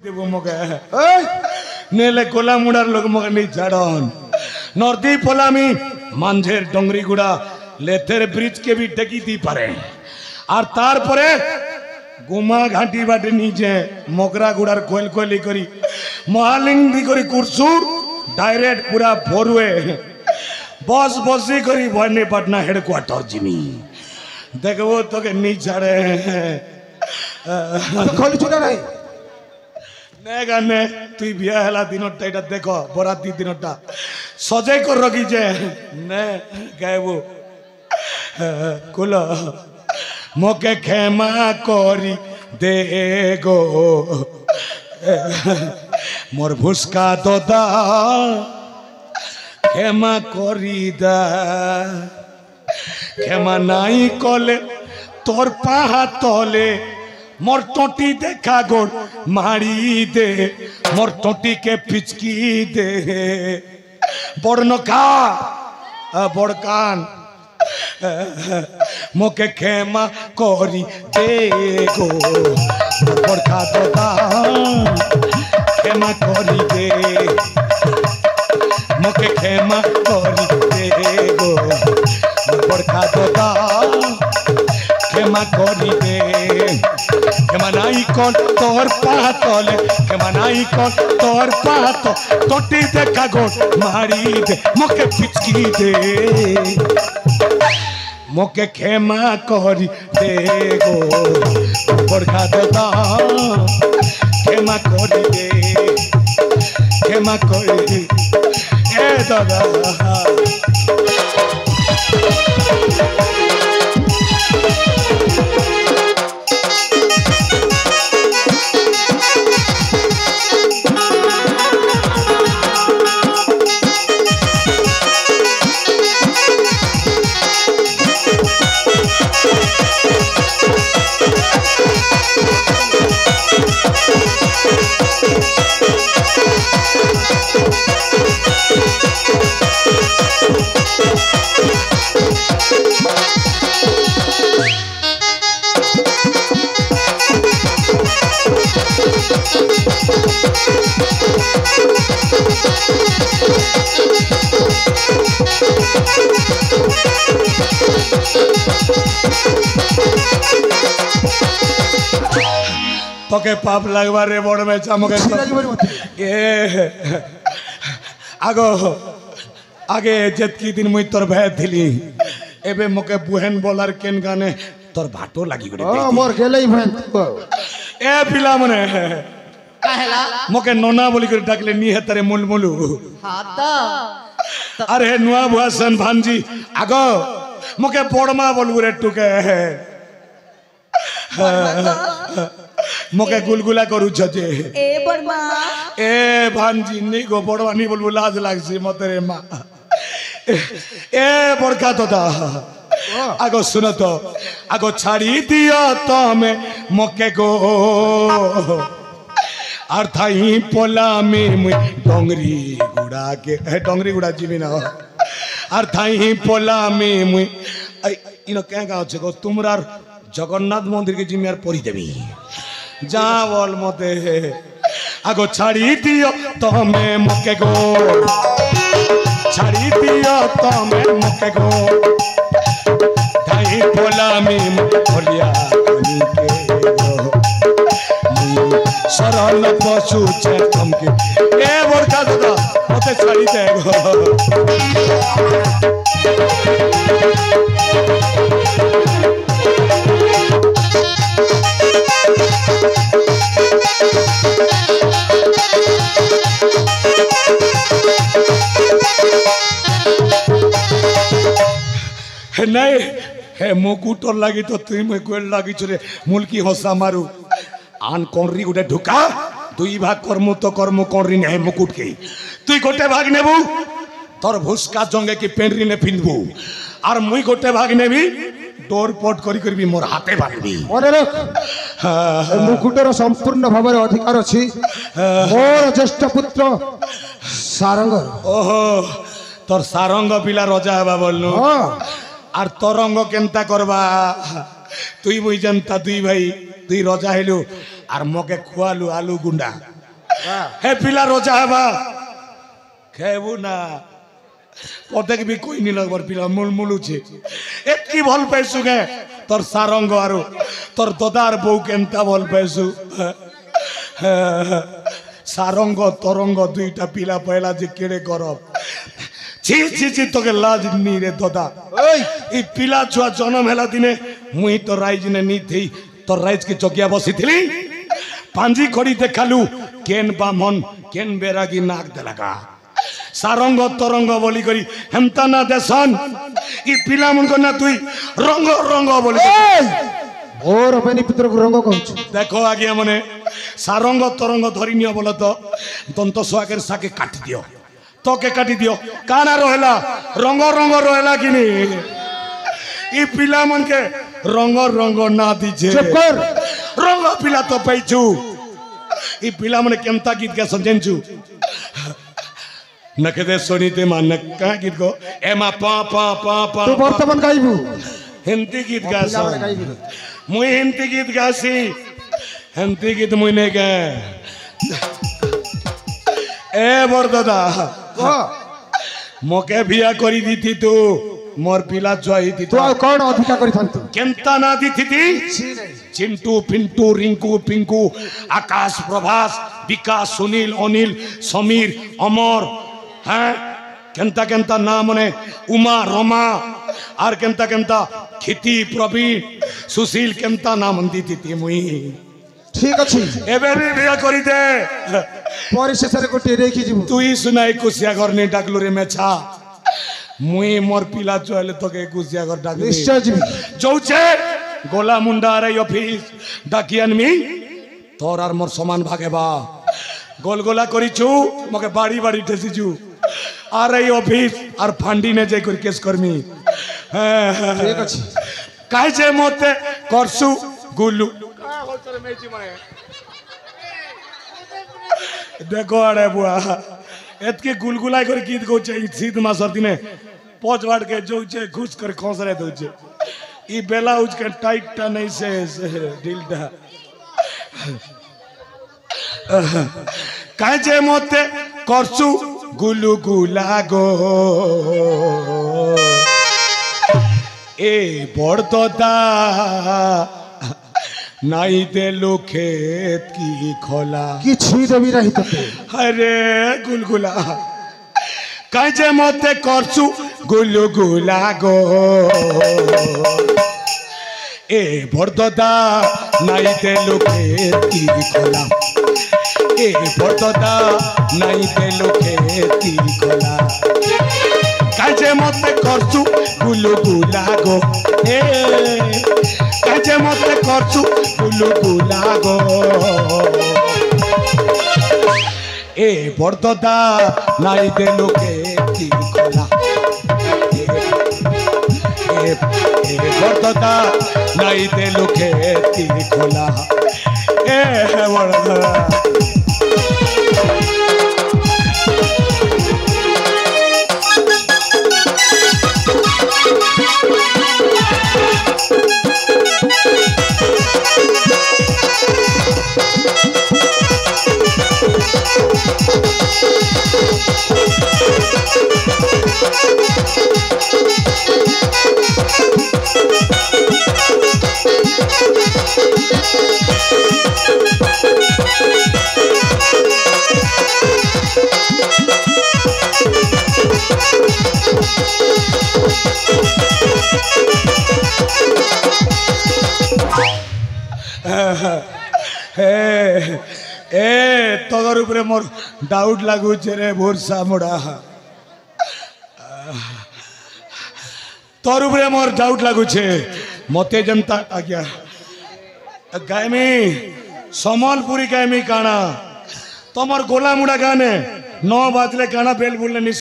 देबो मगे नेले कोला मुडार लोग मगे नहीं छाड़न नर्दी पोलामी मांझेर डोंगरी गुड़ा लेथेर ब्रिज के भी टेकी दी पारे और तार परे गुमा घाटी बाटे नीचे मोगरा गुड़ार कोयल कोयली करी महालिंग भी करी कुरसुर डायरेक्ट पूरा फोरवे बस बसी करी भवानी पटना हेडक्वार्टर जिमी देखो तो के नहीं छाड़े खोली छुटा नहीं ने गाने तुई बिया हला दिनटा एटा देखो बराती दिनटा सजाई कर रखी जे ने गायबो कुलो मोके खेमा करी दे गो मोर भुसका दोदा खेमा करी दा खेमा नाई कले तोर पाहा तले मोर टोटी देखा गोड़ मारी दे मोर टोटी के पिचकी दे बड़नका बड़कान मोके खेमा करी दे गो बड़का दोदा खेमा करी दे मोके खेमा करी दे गो बड़का दोदा खेमा करी दे खेमानाई कौन तोर पातले खेमानाई कौन तोर पात टोटी देखा गोड़ मारी दे मोके पिचकी दे मोके खेमा करी दे गो बड़का दादा खेमा करी दे खेमा करी ए दादा तोके पाप लगवा रे बड़ में चमके ए आगो आगे जतकी दिन मुई तोर भय थिली एबे मके बुहेन बोलार केन गाने तोर भाटो लागी गरे हां मोर गेलई भन ए पिला मने काहेला मके नोना बोली कर डाकले नी हेतरे मुलमुलु हां त अरे नुआ भुआसन भांजी आगो मके बड़मा बोलु रे टुके मोके गुलगुला करू छजे ए बड़मा ए भांजी नहीं गो बड़वा नहीं बोलबो लाज लागसी मते रे मां ए बड़का तोदा आगो सुनो तो आगो छाड़ी दियो तमे मोके गो और थाई पोला में मुई डोंगरी गुड़ा के डोंगरी गुड़ा जीवी ना और थाई पोला में मुई इनो क्या गाँव छे गो तुमरा जगन्नाथ मंदिर के जिम्मेदार परी देवी जा बोल मते आगो छाड़ी दियो तमे मके गो छाड़ी दियो तमे मके गो थाई पोला में भोलिया कनी के गो शरण पशु छे तमके ए बड़का दादा मते छाड़ी दे गो नहीं हे मुकुटर लगी तो तुम कोल लगी छे मुलकी हसा मारू आन कोनरी गोटे ढुका दुई भाग कर्म तो कर्म कोनरी ने मुकुट के तुई गोटे भाग नेबू तोर भुसका जंगे की पेंडरी ने पिनबू और मुई गोटे भाग नेबी डोर पट करी करी भी मोर हाथे बांधबी मने रे मुकुटर संपूर्ण भाव अधिकार अछि मोर ज्येष्ठ पुत्र सारंग ओहो तोर सारंग पिला रजा हवा बोलनु हां और तरंग केनता करबा तुई मुई जनता दुई भाई तुई रजा हेलु और मके खुआलु आलू गुंडा हे पिला रोजा हेबा खेबू ना पते भी कोई नहीं लगबर पिला मुलमुलु छे एतकी भल पैसु गे तोर सारंग आरो तोर ददार बौ केनता भल पैसु सारंग तरंग दुईटा पिला पहला जे केड़े करब ছি ছি ছি তোকে লাজ নি রে দাদা এই পিলা ছুয়া জন্ম হেলা দিনে মুই তো রাইজ নে নি থি তোর রাইজ কি জগিয়া বসিছিলি পাঞ্জি খড়ি দেখালু কেন বামন কেন বেরাগি নাক দেলাগা সারঙ্গ তরঙ্গ বলি করি হেমতা না দেশন ই পিলা মন না তুই রঙ্গ রঙ্গ বলি মোর বেনি পুত্রକୁ ରଙ୍ଗ କହୁଛୁ দেখো আগে মনে সারঙ্গ তরঙ্গ ধরি নিও বলো তো দন্ত সোয়াকের সাকে কাটি দিও তোকে কাটি দিও কানা রহেলা রঙ্গ রঙ্গ রহেলা কিনি ই পিলা মন के রঙ্গ রঙ্গ না দিছে চুপ কর রঙ্গ পিলা তো পাইছু ই পিলা মনে কেমতা গীত গে সমঝেনছু নকে শোনিতে মান কা গীত গো এমা পা পা পা পা ତୁ ବର୍ତ୍ତମାନ ଗାଇବୁ হিন্দি গীত গাছ ପିଲାବେଳେ ଗାଇବୁ মুই হিন্দি গীত গাছি হিন্দি গীত মুই নে গে এ বরদাদা କହ মকে বিয়া করি দিতি তু মোর পিলা জয় দিতি ତୁ ଆଉ କଣ ଅଧିକା କରିଥାନ୍ତୁ কেনতা না দিতি চিন্টু পিন্টু রিঙ্কু পিঙ্কু আকাশ প্রভাস বিকাশ সুনীল অনিল সমীর অমর হ্যাঁ কেনতা কেনতা না মনে উমা রমা আর কেনতা কেনতা খিতি প্রবীণ সুশীল কেনতা নাম দিতি মুই ଠିକ ଅଛି এবে বিয়া করি দে ପରିଶେଷରେ ଗୋଟିଏ ଦେଇକି ଯିବୁ তুই শুনাই কুশিয়া ঘর নি ডাকলু রে মেছা মুই মোর পিলা চলে তোকে কুশিয়া ঘর ডাকলি ନିଶ୍ଚୟ ଯିବି যৌছে গোলা মুন্ডা আর এই অফিস ডাকি আনমি তোর আর মোর সমান ভাগে বা গোলগোলা করিছু মকে বাড়ি বাড়ি ঠেসিছু আর এই অফিস আর ফান্ডি নে যাই করি কেস করমি ଠିକ ଅଛି কাই যে মতে করছু গুলু দেখো আরে বুয়া এতকে গুলগুলাই করে গীত গৌছে শীত মাসর দিনে পচ বাড়কে যৌছে ঘুষ করে খসরে দৌছে ই ব্লাউজ के টাইটটা নাই সে ঢিলটা কাই যে মতে করছু গুলু গুলা গো এ বড়দদা নাই দেলো খেত কি খোলা କିଛି ଦେବି ନାହିଁ ତତେ আরে গুলগুলা কাই যে মতে করছু গুলগুলা গো এ বড়দদা নাই দেলো খেত কি খোলা এ বড়দদা নাই দেলো খেত কি খোলা কাই যে মতে করছু গুলগুলা গো এ কাই যে মতে করছু গুলগুলা গো এ বড়দদা নাই দেলো খেতি খোলা এ বড়দদা নাই দেলো খেতি খোলা এ বড়দদা তোর উপরে মোর ডাউট লাগুছে রে ভরসা মোড়া তোর উপরে মোর ডাউট লাগুছে মতে জনতা আজ্ঞা গায়মি সম্বলপুরি গায়মি কানা তোমার গোলা মুড়া গানে 9 বাজলে কানা বেল বললে